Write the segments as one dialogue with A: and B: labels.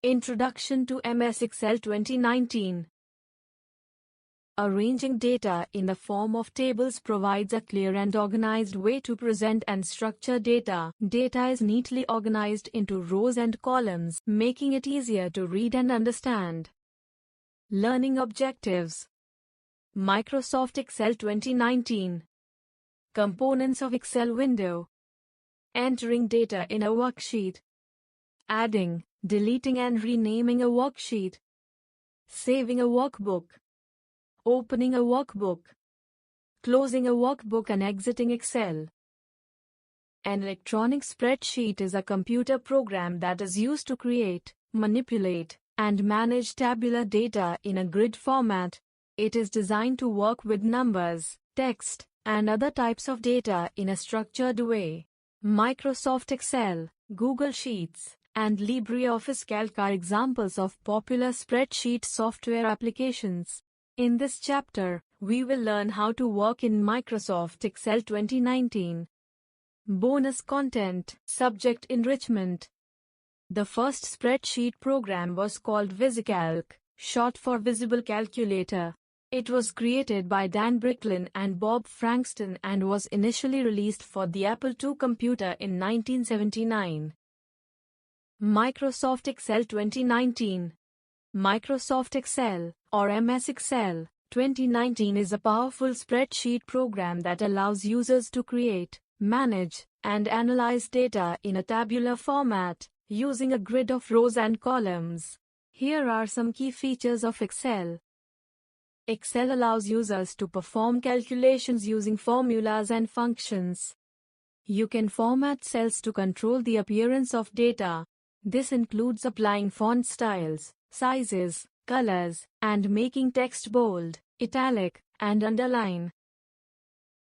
A: Introduction to MS Excel 2019. Arranging data in the form of tables provides a clear and organized way to present and structure data. Data is neatly organized into rows and columns, making it easier to read and understand. Learning objectives. Microsoft Excel 2019. Components of Excel window. Entering data in a worksheet. Adding, deleting and renaming a worksheet. Saving a workbook. Opening a workbook. Closing a workbook and exiting Excel. An electronic spreadsheet is a computer program that is used to create, manipulate, and manage tabular data in a grid format. It is designed to work with numbers, text, and other types of data in a structured way. Microsoft Excel, Google Sheets, and LibreOffice Calc are examples of popular spreadsheet software applications. In this chapter, we will learn how to work in Microsoft Excel 2019. Bonus content. Subject enrichment. The first spreadsheet program was called VisiCalc, short for Visible Calculator. It was created by Dan Bricklin and Bob Frankston and was initially released for the Apple II computer in 1979. Microsoft Excel 2019. Microsoft Excel, or MS Excel, 2019 is a powerful spreadsheet program that allows users to create, manage, and analyze data in a tabular format, using a grid of rows and columns. Here are some key features of Excel. Excel allows users to perform calculations using formulas and functions. You can format cells to control the appearance of data. This includes applying font styles, sizes, colors, and making text bold, italic, and underline.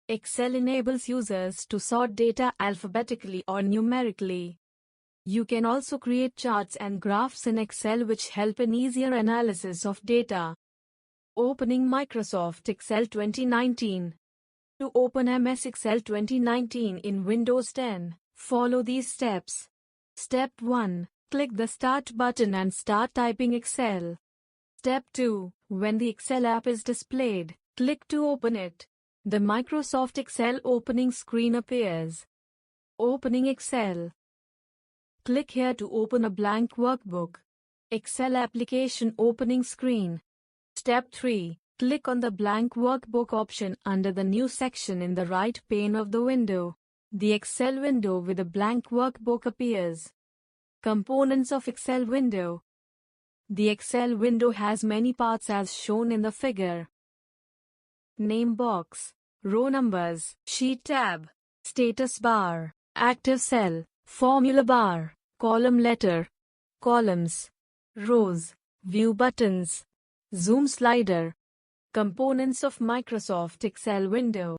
A: Excel enables users to sort data alphabetically or numerically. You can also create charts and graphs in Excel which help in easier analysis of data. Opening Microsoft Excel 2019. To open MS Excel 2019 in Windows 10, follow these steps. Step 1. Click the Start button and start typing Excel. Step 2. When the Excel app is displayed, click to open it. The Microsoft Excel opening screen appears. Opening Excel. Click here to open a blank workbook. Excel application opening screen. Step 3. Click on the blank workbook option under the New section in the right pane of the window. The Excel window with a blank workbook appears. Components of Excel window. The Excel window has many parts as shown in the figure. Name box, row numbers, sheet tab, status bar, active cell, formula bar, column letter, columns, rows, view buttons, zoom slider. Components of Microsoft Excel window.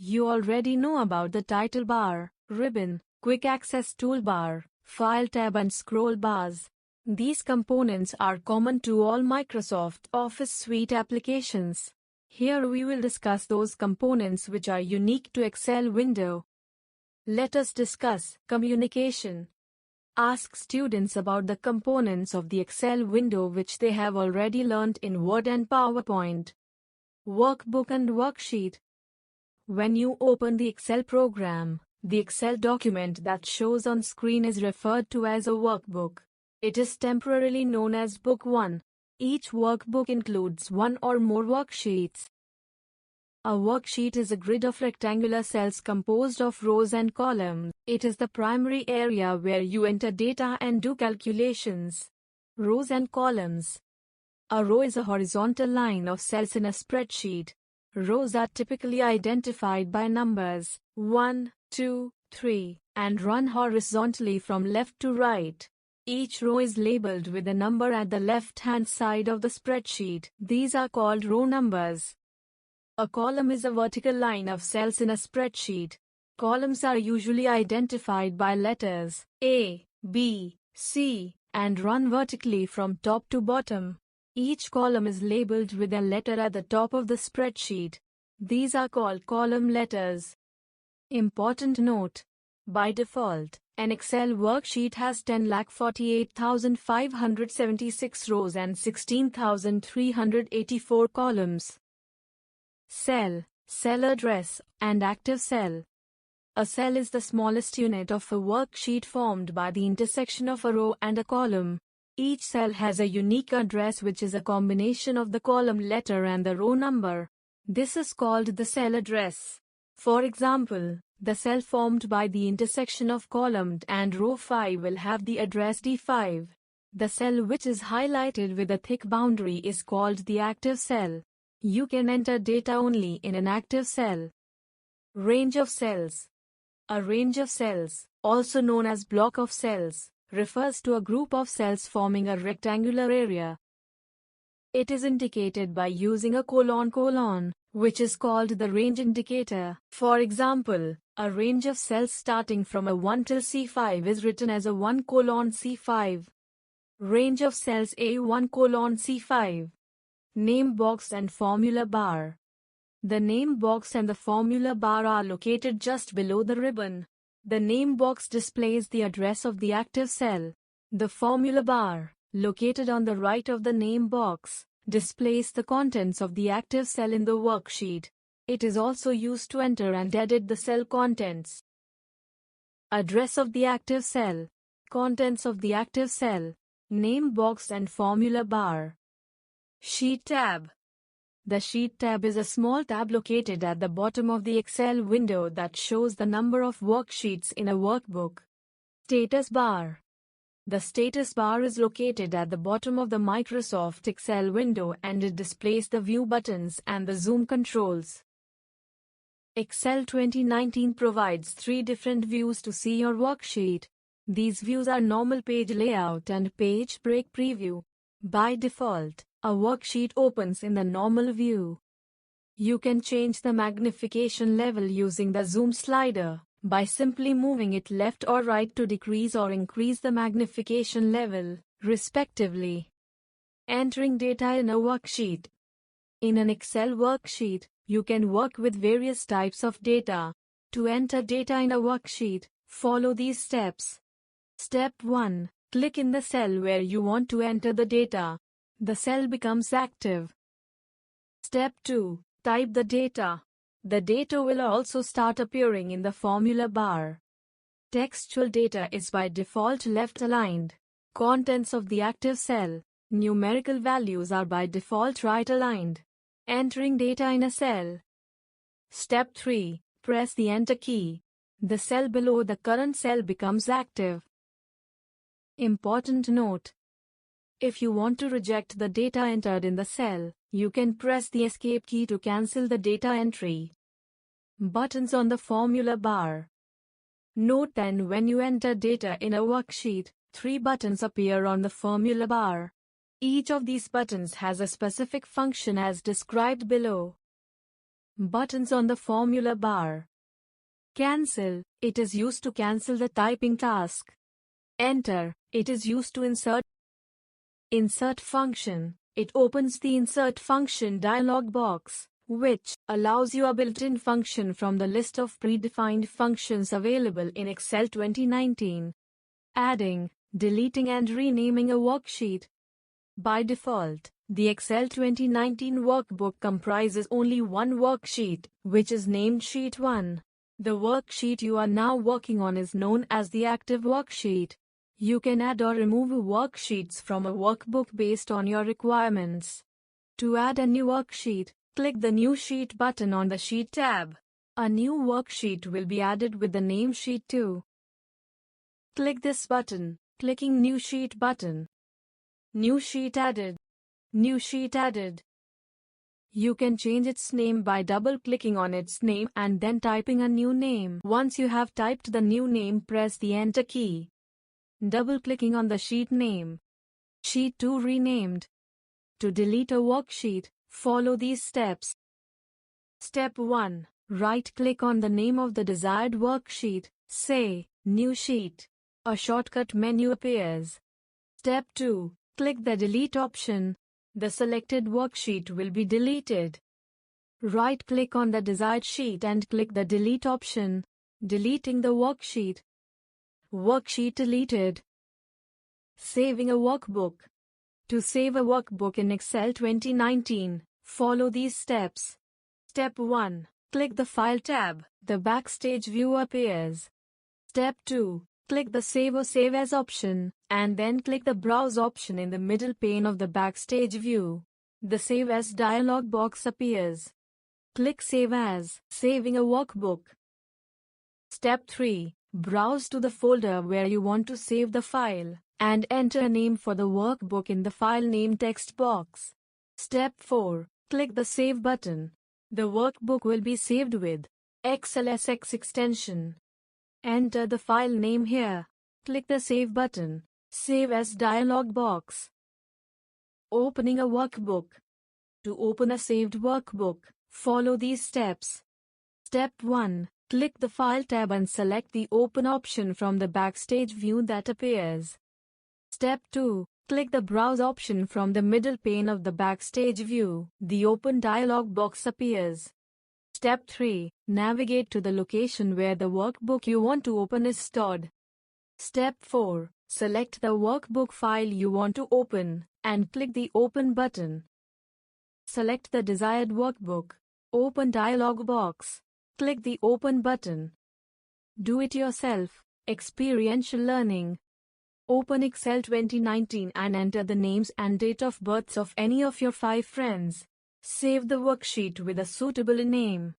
A: You already know about the title bar, ribbon, quick access toolbar, file tab and scroll bars. These components are common to all Microsoft Office suite applications. Here we will discuss those components which are unique to Excel window. Let us discuss communication. Ask students about the components of the Excel window which they have already learnt in Word and PowerPoint. Workbook and worksheet. When you open the Excel program, the Excel document that shows on screen is referred to as a workbook. It is temporarily known as Book 1. Each workbook includes one or more worksheets. A worksheet is a grid of rectangular cells composed of rows and columns. It is the primary area where you enter data and do calculations. Rows and columns. A row is a horizontal line of cells in a spreadsheet. Rows are typically identified by numbers 1, 2, 3, and run horizontally from left to right. Each row is labeled with a number at the left-hand side of the spreadsheet. These are called row numbers. A column is a vertical line of cells in a spreadsheet. Columns are usually identified by letters A, B, C, and run vertically from top to bottom. Each column is labeled with a letter at the top of the spreadsheet. These are called column letters. Important note: by default, An Excel worksheet has 10,48,576 rows and 16,384 columns. Cell, cell address, and active cell. A cell is the smallest unit of a worksheet formed by the intersection of a row and a column. Each cell has a unique address, which is a combination of the column letter and the row number. This is called the cell address. For example, the cell formed by the intersection of column and row 5 will have the address D5. The cell which is highlighted with a thick boundary is called the active cell. You can enter data only in an active cell. Range of cells. A range of cells, also known as block of cells, refers to a group of cells forming a rectangular area. It is indicated by using a colon, which is called the range indicator. For example, a range of cells starting from A1 till C5 is written as A1 colon C5. Range of cells A1 colon C5. Name box and formula bar. The name box and the formula bar are located just below the ribbon. The name box displays the address of the active cell. The formula bar, located on the right of the name box, displays the contents of the active cell in the worksheet. It is also used to enter and edit the cell contents. Address of the active cell. Contents of the active cell. Name box and formula bar. Sheet tab. The Sheet tab is a small tab located at the bottom of the Excel window that shows the number of worksheets in a workbook. Status bar. The status bar is located at the bottom of the Microsoft Excel window and it displays the view buttons and the zoom controls. Excel 2019 provides 3 different views to see your worksheet. These views are normal page layout and page break preview. By default, a worksheet opens in the normal view. You can change the magnification level using the zoom slider by simply moving it left or right to decrease or increase the magnification level, respectively. Entering data in a worksheet. In an Excel worksheet, you can work with various types of data. To enter data in a worksheet, follow these steps. Step 1. Click in the cell where you want to enter the data. The cell becomes active. Step 2. Type the data. The data will also start appearing in the formula bar. Textual data is by default left aligned. Contents of the active cell. Numerical values are by default right aligned. Entering data in a cell. Step 3. Press the Enter key. The cell below the current cell becomes active. Important note. If you want to reject the data entered in the cell, you can press the Escape key to cancel the data entry. Buttons on the formula bar. Note that when you enter data in a worksheet, 3 buttons appear on the formula bar. Each of these buttons has a specific function as described below. Buttons on the formula bar. Cancel. It is used to cancel the typing task. Enter. It is used to insert. Insert function. It opens the Insert function dialog box, which allows you a built-in function from the list of predefined functions available in Excel 2019. Adding, deleting and renaming a worksheet. By default, the Excel 2019 workbook comprises only one worksheet, which is named Sheet 1. The worksheet you are now working on is known as the active worksheet. You can add or remove worksheets from a workbook based on your requirements. To add a new worksheet, click the New Sheet button on the Sheet tab. A new worksheet will be added with the name Sheet 2. Click this button. Clicking New Sheet button. New sheet added. New sheet added. You can change its name by double-clicking on its name and then typing a new name. Once you have typed the new name, press the Enter key. Double-clicking on the sheet name. Sheet 2 renamed. To delete a worksheet, follow these steps. Step 1. Right-click on the name of the desired worksheet. Say, New Sheet. A shortcut menu appears. Step 2. Click the Delete option. The selected worksheet will be deleted. Right-click on the desired sheet and click the Delete option, deleting the worksheet. Worksheet deleted. Saving a workbook. To save a workbook in Excel 2019, follow these steps. Step 1. Click the File tab. The Backstage view appears. Step 2. Click the Save or Save As option, and then click the Browse option in the middle pane of the Backstage view. The Save As dialog box appears. Click Save As, saving a workbook. Step 3. Browse to the folder where you want to save the file, and enter a name for the workbook in the File Name text box. Step 4. Click the Save button. The workbook will be saved with XLSX extension. Enter the file name here. Click the Save button. Save As dialog box. Opening a workbook. To open a saved workbook, follow these steps. Step 1. Click the File tab and select the Open option from the Backstage view that appears. Step 2. Click the Browse option from the middle pane of the Backstage view. The Open dialog box appears. Step 3. Navigate to the location where the workbook you want to open is stored. Step 4. Select the workbook file you want to open, and click the Open button. Select the desired workbook. Open dialog box. Click the Open button. Do it yourself. Experiential learning. Open Excel 2019 and enter the names and date of births of any of your 5 friends. Save the worksheet with a suitable name.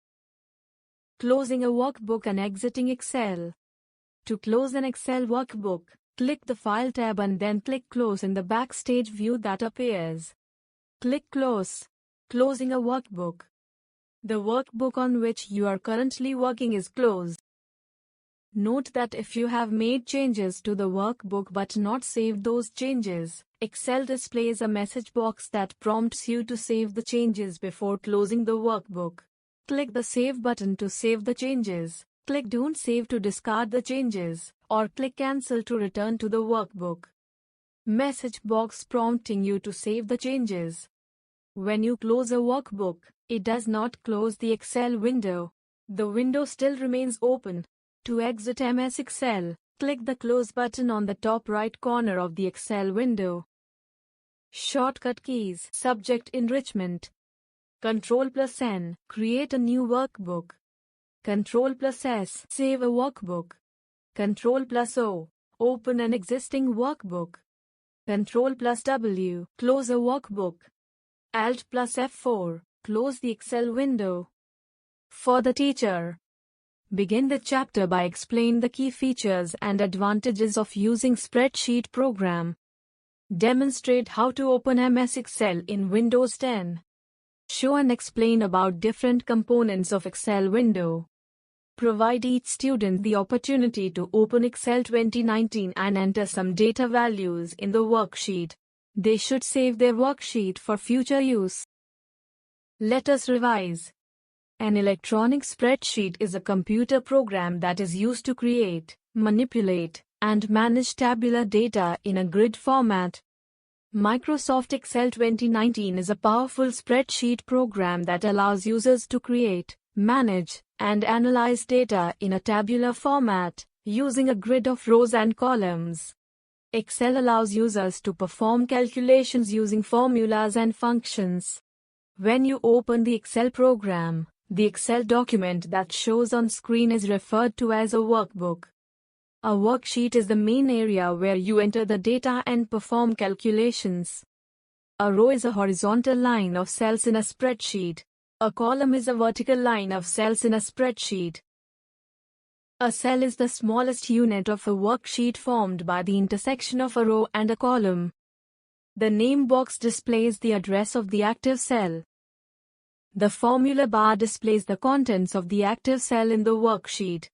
A: Closing a workbook and exiting Excel. To close an Excel workbook, click the File tab and then click Close in the Backstage view that appears. Click Close. Closing a workbook. The workbook on which you are currently working is closed. Note that if you have made changes to the workbook but not saved those changes, Excel displays a message box that prompts you to save the changes before closing the workbook. Click the Save button to save the changes, click Don't Save to discard the changes, or click Cancel to return to the workbook. Message box prompting you to save the changes. When you close a workbook, it does not close the Excel window. The window still remains open. To exit MS Excel, click the Close button on the top right corner of the Excel window. Shortcut keys. Subject enrichment. Ctrl+N. Create a new workbook. Ctrl+S. Save a workbook. Ctrl+O. Open an existing workbook. Ctrl+W. Close a workbook. Alt+F4. Close the Excel window. For the teacher. Begin the chapter by explaining the key features and advantages of using spreadsheet program. Demonstrate how to open MS Excel in Windows 10. Show and explain about different components of Excel window. Provide each student the opportunity to open Excel 2019 and enter some data values in the worksheet. They should save their worksheet for future use. Let us revise. An electronic spreadsheet is a computer program that is used to create, manipulate, and manage tabular data in a grid format. Microsoft Excel 2019 is a powerful spreadsheet program that allows users to create, manage, and analyze data in a tabular format, using a grid of rows and columns. Excel allows users to perform calculations using formulas and functions. When you open the Excel program, the Excel document that shows on screen is referred to as a workbook. A worksheet is the main area where you enter the data and perform calculations. A row is a horizontal line of cells in a spreadsheet. A column is a vertical line of cells in a spreadsheet. A cell is the smallest unit of a worksheet formed by the intersection of a row and a column. The name box displays the address of the active cell. The formula bar displays the contents of the active cell in the worksheet.